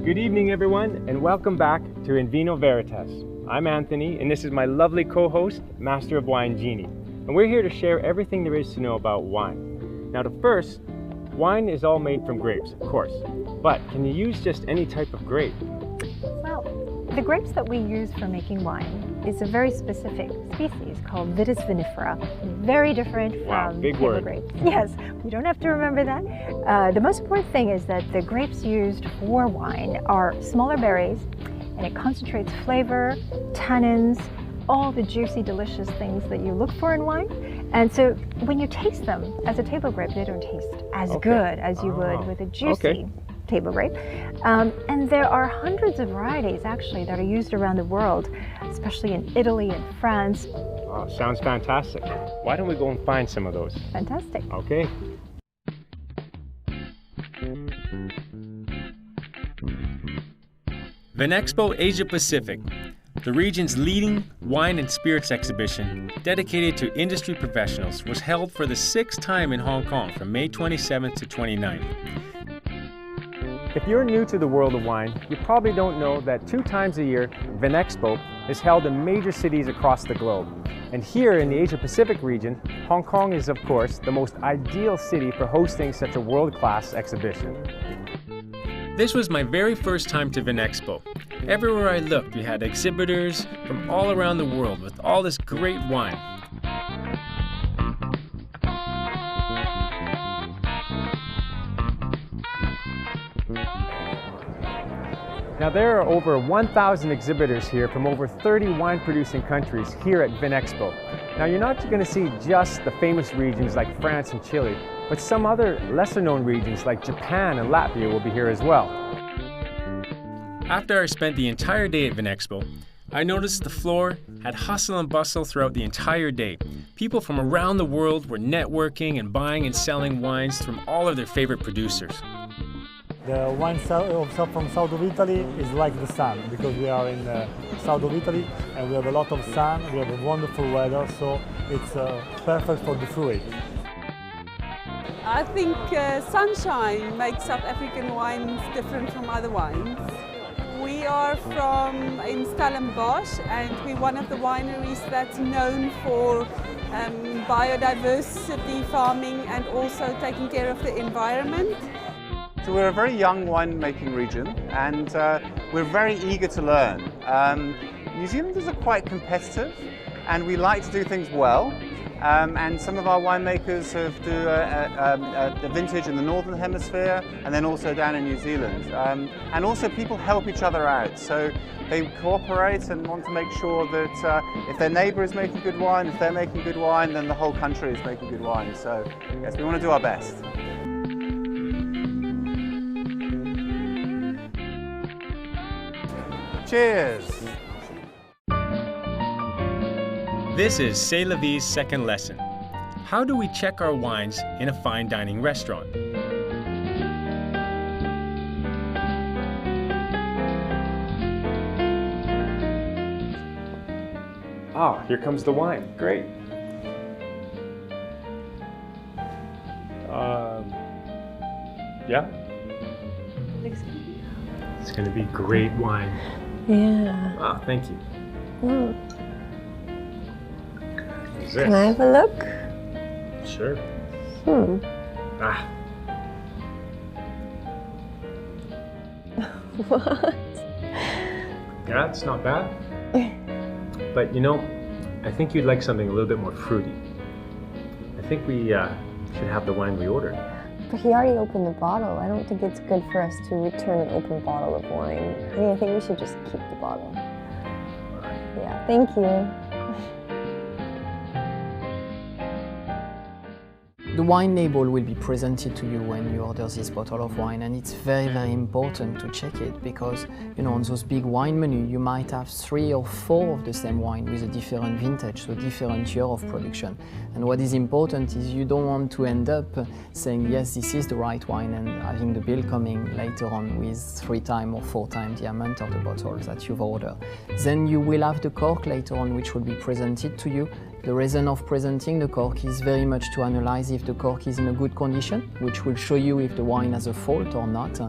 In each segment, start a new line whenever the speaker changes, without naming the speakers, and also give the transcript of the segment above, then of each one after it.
Good evening, everyone, and welcome back to In Vino Veritas. I'm Anthony, and this is my lovely co-host, Master of Wine, Jeannie. And we're here to share everything there is to know about wine. Now, first, wine is all made from grapes, of course. But can you use just any type of grape?
Well, the grapes that we use for making wine is a very specific species called Vitis vinifera. Very different from table grapes. Yes, you don't have to remember that. The most important thing is that the grapes used for wine are smaller berries, and it concentrates flavor, tannins, all the juicy, delicious things that you look for in wine. And so when you taste them as a table grape, they don't taste as good as you would with a juicy table grape. And there are hundreds of varieties actually that are used around the world, especially in Italy and France.
Oh, sounds fantastic. Why don't we go and find some of those?
Fantastic.
Okay.
Vinexpo Asia Pacific, the region's leading wine and spirits exhibition dedicated to industry professionals, was held for the sixth time in Hong Kong from May 27th to 29th.
If you're new to the world of wine, you probably don't know that 2 times a year, Vinexpo is held in major cities across the globe. And here in the Asia-Pacific region, Hong Kong is, of course, the most ideal city for hosting such a world-class exhibition.
This was my very first time to Vinexpo. Everywhere I looked, we had exhibitors from all around the world with all this great wine.
Now there are over 1,000 exhibitors here from over 30 wine-producing countries here at Vinexpo. Now you're not going to see just the famous regions like France and Chile, but some other lesser-known regions like Japan and Latvia will be here as well.
After I spent the entire day at Vinexpo, I noticed the floor had hustle and bustle throughout the entire day. People from around the world were networking and buying and selling wines from all of their favorite producers.
The wine from south of Italy is like the sun, because we are in the south of Italy and we have a lot of sun, we have a wonderful weather, so it's perfect for the fruit.
I think sunshine makes South African wines different from other wines. We are from in Stellenbosch, and we're one of the wineries that's known for biodiversity farming and also taking care of the environment.
So we're a very young winemaking region, and we're very eager to learn. New Zealanders are quite competitive, and we like to do things well. And some of our winemakers have do the vintage in the Northern Hemisphere, and then also down in New Zealand. And also people help each other out, so they cooperate and want to make sure that if their neighbour is making good wine, if they're making good wine, then the whole country is making good wine. So yes, we want to do our best. Cheers!
This is C'est la Vie's second lesson. How do we check our wines in a fine dining restaurant?
Ah, here comes the wine. Great. Yeah? It's going to be great wine.
Yeah.
Ah, thank you.
Mm. Can I have a look?
Sure. Ah.
What?
Yeah, it's not bad. But you know, I think you'd like something a little bit more fruity. I think we should have the wine we ordered.
But he already opened the bottle. I don't think it's good for us to return an open bottle of wine. Honey, I think we should just keep the bottle. Yeah, thank you.
The wine label will be presented to you when you order this bottle of wine, and it's very, very important to check it because, you know, on those big wine menus, you might have 3 or 4 of the same wine with a different vintage, so different year of production. And what is important is you don't want to end up saying, yes, this is the right wine, and having the bill coming later on with 3 times or 4 times the amount of the bottle that you've ordered. Then you will have the cork later on, which will be presented to you. The reason of presenting the cork is very much to analyze if the cork is in a good condition, which will show you if the wine has a fault or not.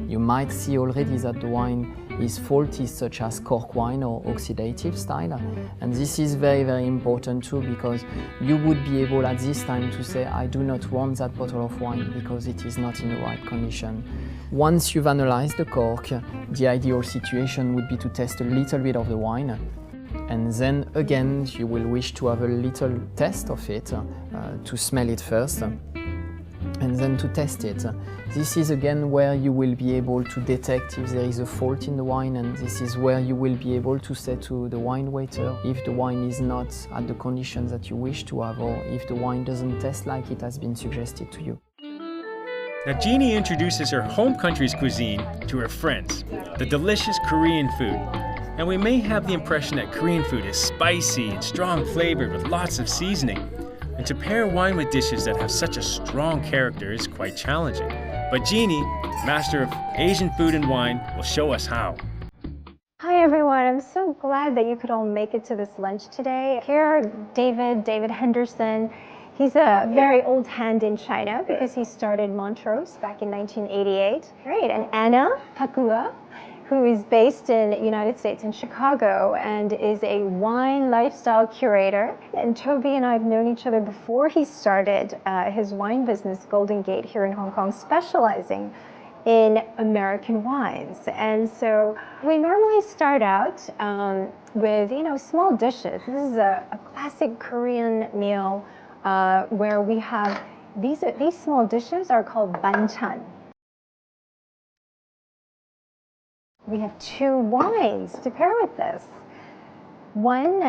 You might see already that the wine is faulty, such as cork wine or oxidative style. And this is very, very important too, because you would be able at this time to say, I do not want that bottle of wine because it is not in the right condition. Once you've analyzed the cork, the ideal situation would be to test a little bit of the wine. And then again, you will wish to have a little test of it, to smell it first, and then to test it. This is again where you will be able to detect if there is a fault in the wine, and this is where you will be able to say to the wine waiter if the wine is not at the conditions that you wish to have, or if the wine doesn't taste like it has been suggested to you.
Now, Jeannie introduces her home country's cuisine to her friends, the delicious Korean food. And we may have the impression that Korean food is spicy and strong flavored with lots of seasoning. And to pair wine with dishes that have such a strong character is quite challenging. But Jeannie, master of Asian food and wine, will show us how.
Hi everyone, I'm so glad that you could all make it to this lunch today. Here, David Henderson. He's a very old hand in China because he started Montrose back in 1988. Great, and Anna Pakula, who is based in the United States in Chicago and is a wine lifestyle curator. And Toby and I have known each other before he started his wine business, Golden Gate, here in Hong Kong, specializing in American wines. And so we normally start out with small dishes. This is a classic Korean meal where we have these small dishes are called banchan. We have two wines to pair with this. One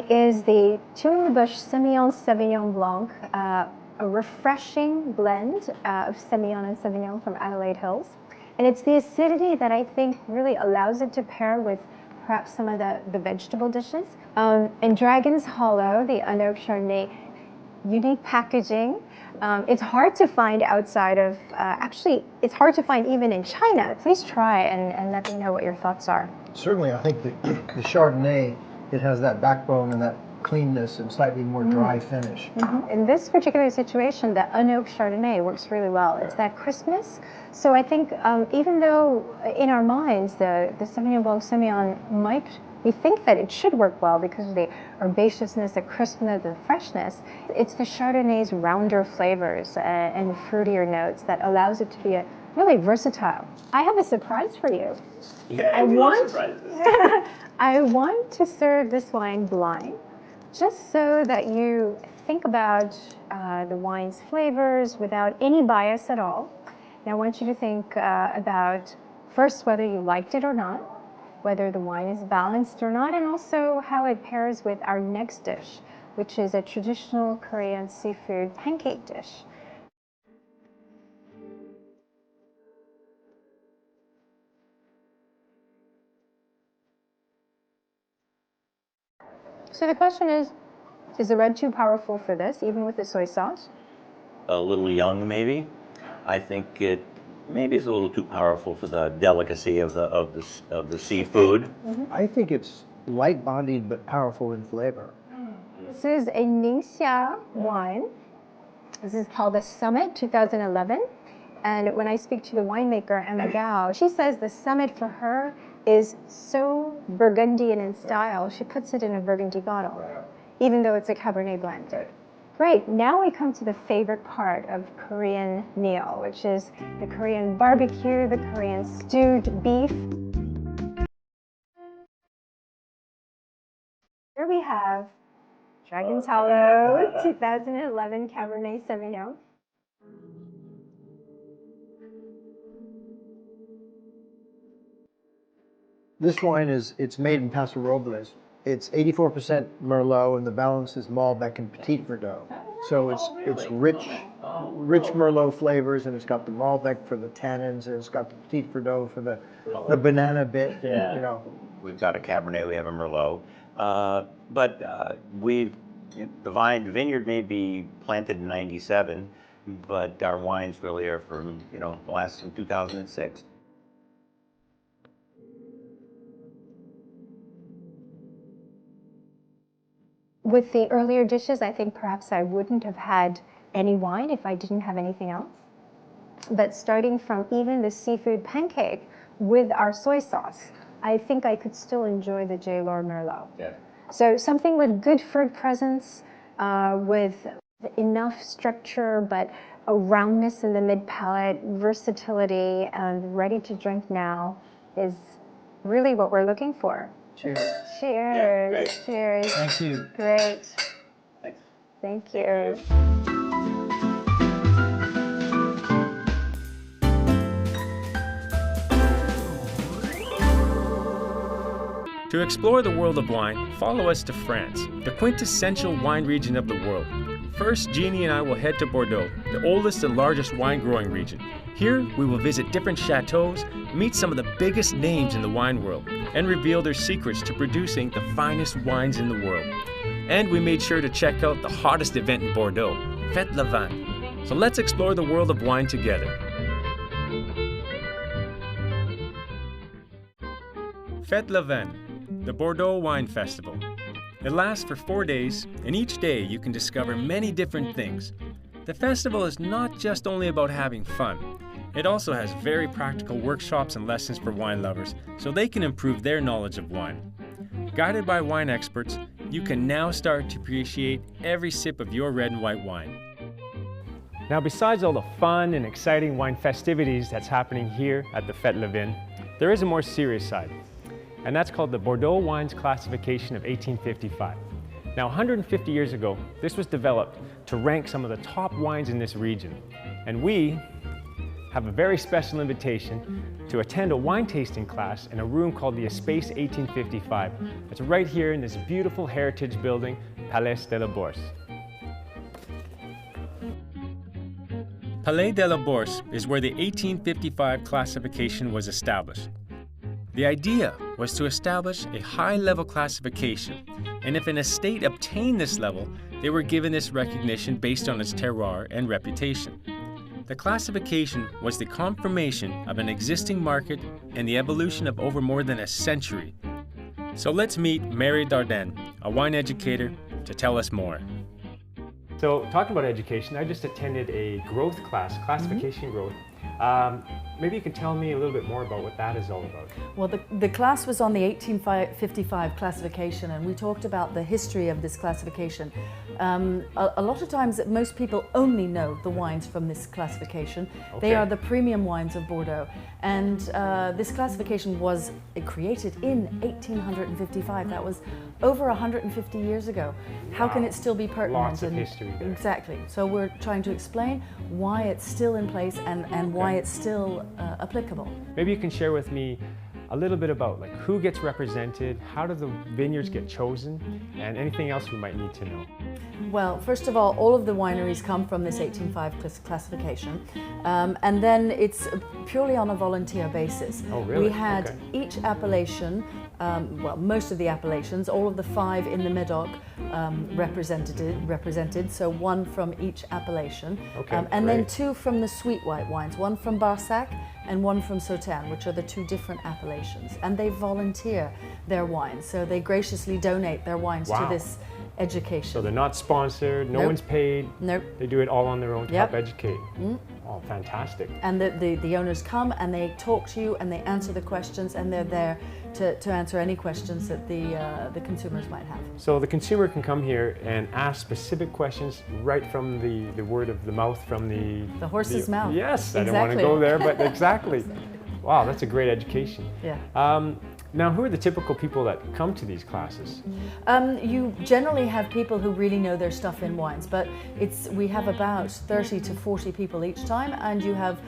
is the Bush Semillon Sauvignon Blanc, a refreshing blend of Semillon and Sauvignon from Adelaide Hills. And it's the acidity that I think really allows it to pair with perhaps some of the vegetable dishes. And Dragon's Hollow, the unoaked Chardonnay, unique packaging. It's hard to find outside of, actually, it's hard to find even in China. Please try and let me know what your thoughts are.
Certainly, I think the Chardonnay, it has that backbone and that cleanness and slightly more dry finish.
In this particular situation, the unoaked Chardonnay works really well. It's that crispness. So I think even though in our minds the Sauvignon Blanc Semillon we think that it should work well because of the herbaceousness, the crispness, the freshness. It's the Chardonnay's rounder flavors and fruitier notes that allows it to be really versatile. I have a surprise for you.
Yeah,
I want to serve this wine blind, just so that you think about the wine's flavors without any bias at all. Now I want you to think about first whether you liked it or not, whether the wine is balanced or not, and also how it pairs with our next dish, which is a traditional Korean seafood pancake dish. So the question is the red too powerful for this, even with the soy sauce?
A little young, maybe. I think maybe it's a little too powerful for the delicacy of the seafood.
I think it's light-bodied but powerful in flavor.
This is a Ningxia wine. This is called the Summit 2011. And when I speak to the winemaker, Emma Gao, she says the Summit for her is so Burgundian in style, she puts it in a Burgundy bottle, even though it's a Cabernet blend. Great, now we come to the favorite part of Korean meal, which is the Korean barbecue, the Korean stewed beef. Here we have Dragon's Hollow 2011 Cabernet Sauvignon.
This wine it's made in Paso Robles. It's 84% Merlot and the balance is Malbec and Petit Verdot. So it's rich Merlot flavors, and it's got the Malbec for the tannins, and it's got the Petit Verdot for the banana bit. And,
We've got a Cabernet, we have a Merlot, but the vineyard may be planted in '97, but our wines really are from the last from 2006.
with the earlier dishes, I think perhaps I wouldn't have had any wine if I didn't have anything else. But starting from even the seafood pancake with our soy sauce, I think I could still enjoy the J. Lord Merlot.
Yeah.
So something with good fruit presence, with enough structure, but a roundness in the mid-palate, versatility, and ready to drink now is really what we're looking for.
Cheers.
Cheers.
Yeah,
cheers.
Thank you.
Great.
Thanks.
Thank you.
To explore the world of wine, follow us to France, the quintessential wine region of the world. First, Jeannie and I will head to Bordeaux, the oldest and largest wine growing region. Here, we will visit different chateaux, meet some of the biggest names in the wine world, and reveal their secrets to producing the finest wines in the world. And we made sure to check out the hottest event in Bordeaux, Fête le Vin. So let's explore the world of wine together. Fête le Vin, the Bordeaux Wine Festival. It lasts for 4 days, and each day you can discover many different things. The festival is not just only about having fun. It also has very practical workshops and lessons for wine lovers, so they can improve their knowledge of wine. Guided by wine experts, you can now start to appreciate every sip of your red and white wine.
Now, besides all the fun and exciting wine festivities that's happening here at the Fête le Vin, there is a more serious side, and that's called the Bordeaux Wines Classification of 1855. Now, 150 years ago, this was developed to rank some of the top wines in this region, and we have a very special invitation to attend a wine tasting class in a room called the Espace 1855. It's right here in this beautiful heritage building, Palais de la Bourse.
Palais de la Bourse is where the 1855 classification was established. The idea was to establish a high-level classification, and if an estate obtained this level, they were given this recognition based on its terroir and reputation. The classification was the confirmation of an existing market and the evolution of over more than a century. So let's meet Mary Dardenne, a wine educator, to tell us more.
So, talking about education, I just attended a growth class, classification growth. Maybe you can tell me a little bit more about what that is all about.
Well, the class was on the 1855 classification, and we talked about the history of this classification. A lot of times, most people only know the wines from this classification.
Okay.
They are the premium wines of Bordeaux, and this classification was created in 1855. That was over 150 years ago. How can it still be pertinent?
Lots of history there.
Exactly. So we're trying to explain why it's still in place and why it's still applicable.
Maybe you can share with me a little bit about like who gets represented, how do the vineyards get chosen, and anything else we might need to know.
Well, first of all of the wineries come from this 1855 classification, and then it's purely on a volunteer basis.
Oh, really?
We had each appellation, well, most of the appellations, all of the 5 in the Médoc represented, so 1 from each appellation, and then 2 from the sweet white wines, 1 from Barsac and 1 from Sauternes, which are the 2 different appellations, and they volunteer their wines, so they graciously donate their wines to this education.
So they're not sponsored, no one's paid.
Nope.
They do it all on their own to help educate. Oh, fantastic.
And the owners come and they talk to you and they answer the questions, and they're there to answer any questions that the consumers might have.
So the consumer can come here and ask specific questions right from the word of the mouth, from the
horse's mouth.
Yes,
exactly.
I don't want to go there, but exactly. Wow, that's a great education.
Yeah.
Now, who are the typical people that come to these classes?
You generally have people who really know their stuff in wines, but we have about 30 to 40 people each time, and you have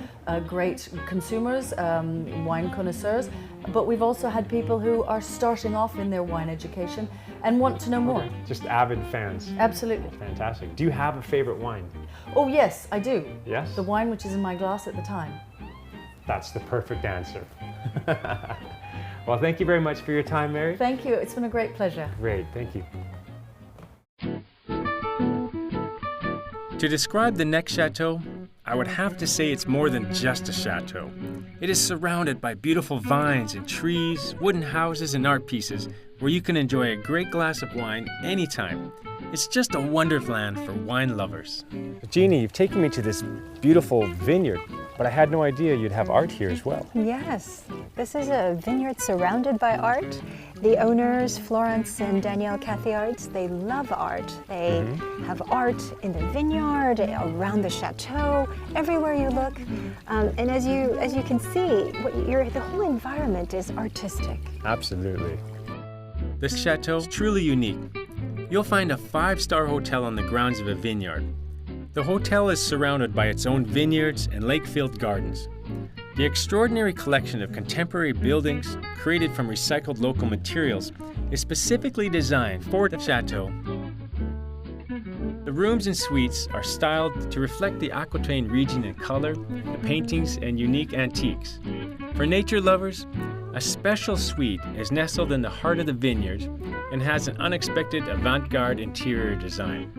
great consumers, wine connoisseurs, but we've also had people who are starting off in their wine education and want to know more.
Just avid fans.
Absolutely.
Fantastic. Do you have a favorite wine?
Oh yes, I do.
Yes?
The wine which is in my glass at the time.
That's the perfect answer. Well, thank you very much for your time, Mary.
Thank you. It's been a great pleasure.
Great. Thank you.
To describe the next chateau, I would have to say it's more than just a chateau. It is surrounded by beautiful vines and trees, wooden houses and art pieces where you can enjoy a great glass of wine anytime. It's just a wonderland for wine lovers.
Jeannie, you've taken me to this beautiful vineyard, but I had no idea you'd have art here as well.
Yes, this is a vineyard surrounded by art. The owners, Florence and Danielle Cathayards, they love art. They have art in the vineyard, around the chateau, everywhere you look. And as you can see, the whole environment is artistic.
Absolutely.
This chateau is truly unique. You'll find a 5-star hotel on the grounds of a vineyard. The hotel is surrounded by its own vineyards and lake-filled gardens. The extraordinary collection of contemporary buildings, created from recycled local materials, is specifically designed for the chateau. The rooms and suites are styled to reflect the Aquitaine region in color, the paintings, and unique antiques. For nature lovers, a special suite is nestled in the heart of the vineyards and has an unexpected avant-garde interior design.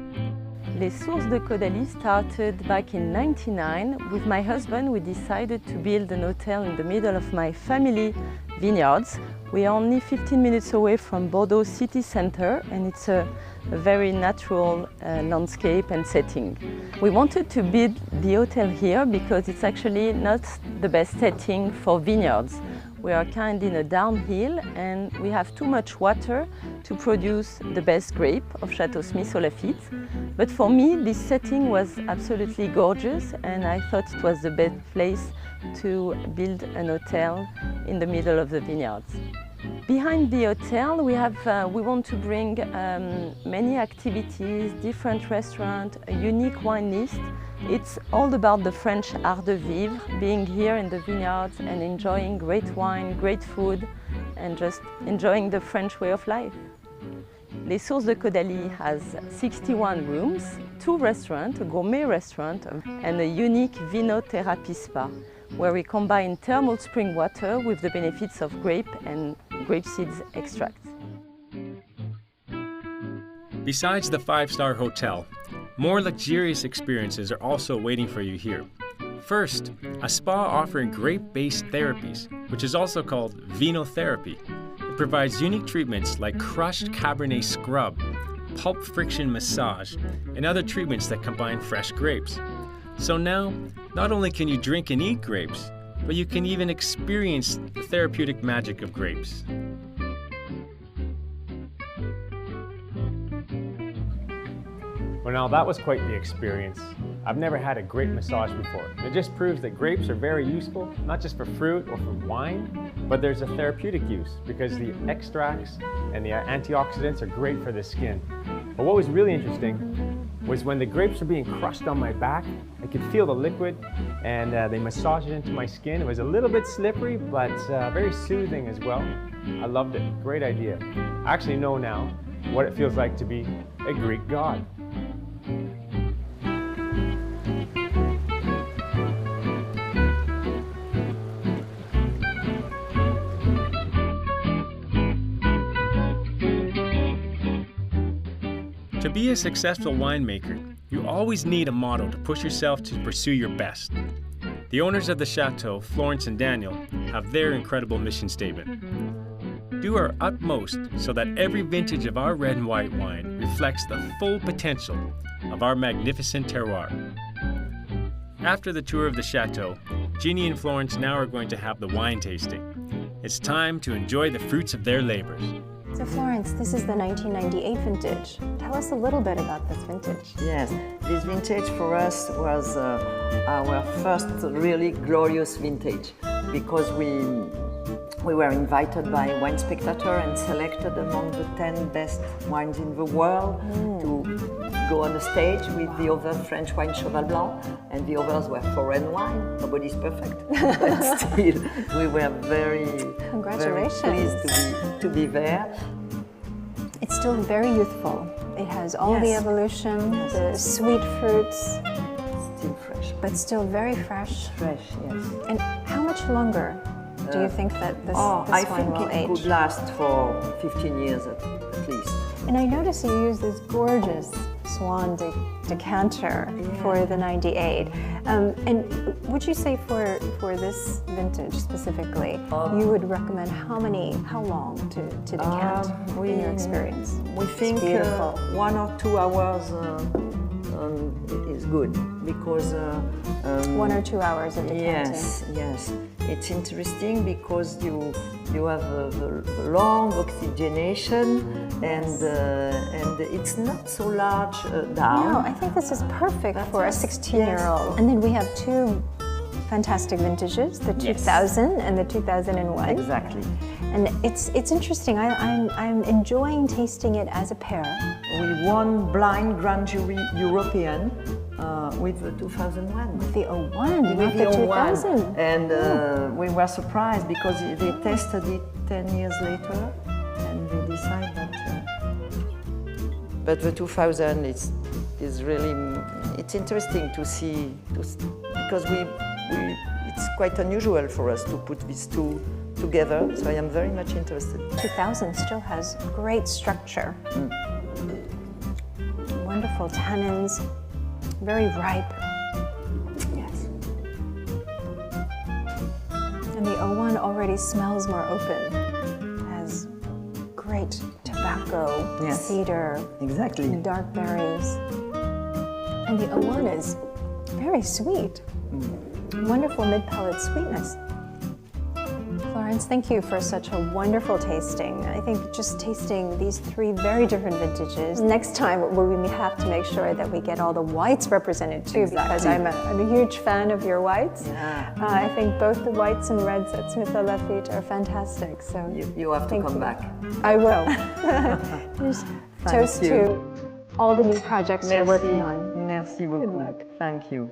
Les Sources de Caudalie started back in '99. With my husband, we decided to build an hotel in the middle of my family vineyards. We are only 15 minutes away from Bordeaux city center, and it's a very natural landscape and setting. We wanted to build the hotel here because it's actually not the best setting for vineyards. We are kind in a downhill and we have too much water to produce the best grape of Chateau Smith au Lafitte. But for me, this setting was absolutely gorgeous and I thought it was the best place to build an hotel in the middle of the vineyards. Behind the hotel, we want to bring many activities, different restaurants, a unique wine list. It's all about the French art de vivre, being here in the vineyards and enjoying great wine, great food, and just enjoying the French way of life. Les Sources de Caudalie has 61 rooms, 2 restaurants, a gourmet restaurant, and a unique vino therapy spa, where we combine thermal spring water with the benefits of grape and grape seeds extract.
Besides the 5-star hotel, more luxurious experiences are also waiting for you here. First, a spa offering grape-based therapies, which is also called vino therapy. It provides unique treatments like crushed Cabernet scrub, pulp friction massage, and other treatments that combine fresh grapes. So now, not only can you drink and eat grapes, but you can even experience the therapeutic magic of grapes.
Well, now that was quite the experience. I've never had a grape massage before. It just proves that grapes are very useful, not just for fruit or for wine, but there's a therapeutic use because the extracts and the antioxidants are great for the skin. But what was really interesting was when the grapes were being crushed on my back, I could feel the liquid and they massaged it into my skin. It was a little bit slippery, but very soothing as well. I loved it. Great idea. I actually know now what it feels like to be a Greek god.
To be a successful winemaker, you always need a model to push yourself to pursue your best. The owners of the chateau, Florence and Daniel, have their incredible mission statement. Do our utmost so that every vintage of our red and white wine reflects the full potential of our magnificent terroir. After the tour of the chateau, Jeannie and Florence now are going to have the wine tasting. It's time to enjoy the fruits of their labors.
So Florence, this is the 1998 vintage. Tell us a little bit about this vintage.
Yes, this vintage for us was our first really glorious vintage because we were invited by Wine Spectator and selected among the 10 best wines in the world to go on a stage with the other French wine Cheval Blanc, and the others were foreign wine. Nobody's perfect, but still we were very pleased to be there.
It's still very youthful. It has all the evolution, the sweet fruits.
Still fresh.
But still very fresh.
Fresh, yes.
And how much longer do you think that this wine will age?
It could last for 15 years at least.
And I notice you use this gorgeous Swan decanter for the 98. And would you say for this vintage specifically, you would recommend how long to decant in your experience?
We think 1 or 2 hours is good because
1 or 2 hours of decanting.
Yes. It's interesting because you have a long oxygenation and it's not so large down.
No, I think this is perfect for a 16-year-old. And then we have 2 fantastic vintages, the 2000 and the 2001.
Exactly.
And it's interesting. I'm enjoying tasting it as a pair.
We won blind grand jury European with the 2001.
With the 01, with the 2000.
And we were surprised because they tested it 10 years later and they decided that. But the 2000 is really, it's interesting to see, because it's quite unusual for us to put these 2 together, so I am very much interested.
2000 still has great structure. Wonderful tannins, very ripe.
Yes.
And the 01 already smells more open. Has great tobacco, cedar,
exactly,
dark berries. And the 01 is very sweet. Wonderful mid-palate sweetness. Florence, thank you for such a wonderful tasting. I think just tasting these 3 very different vintages. Next time we have to make sure that we get all the whites represented too, because I'm a huge fan of your whites.
Yeah.
I think both the whites and reds at Smith & Lafitte are fantastic. So
you have to come back.
I will. Toast to all the new projects you're working on.
Merci beaucoup. Thank you.